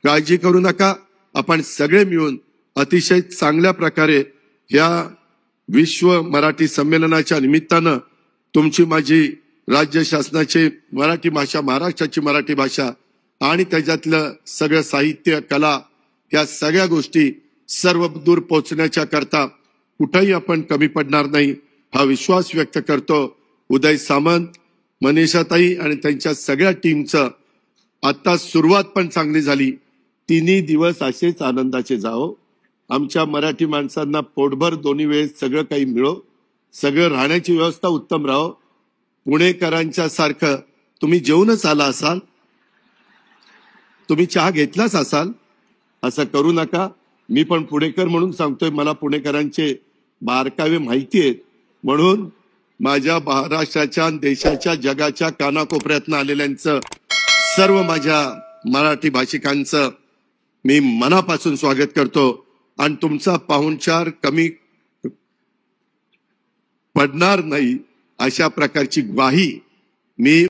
काळजी करू नका. आपण सगळे मिळून अतिशय चांगल्या प्रकारे या विश्व मराठी संमेलनाच्या निमित्तानं तुमची माझी राज्य शासनाची मराठी भाषा, महाराष्ट्राची मराठी भाषा आणि त्याच्यातलं सगळं साहित्य, कला, या सगळ्या गोष्टी सर्व दूर पोहोचण्याच्या करता कुठेही आपण कमी पडणार नाही हा विश्वास व्यक्त करतो. उदय सामंत, मनीषाताई आणि त्यांच्या सगळ्या टीमचं आता सुरुवात पण चांगली झाली. तिन्ही दिवस असेच आनंदाचे जाओ. आमच्या मराठी माणसांना पोटभर दोन्ही वेळेस सगळं काही मिळो, सगळं राहण्याची व्यवस्था उत्तम राहो. पुणेकरांच्या सारखं तुम्ही जेवूनच आला असाल, तुम्ही चहा घेतलाच असाल, असं करू नका. मी पण पुणेकर म्हणून सांगतोय, मला पुणेकरांचे बारकावे माहिती आहेत. म्हणून माझ्या महाराष्ट्राच्या, देशाच्या, जगाच्या कानाकोपऱ्यातनं आलेल्यांचं, सर्व माझ्या मराठी भाषिकांचं मी मनापासून स्वागत करतो. आणि तुमचा पाहुणचार कमी पडणार नाही अशा प्रकारची ग्वाही मी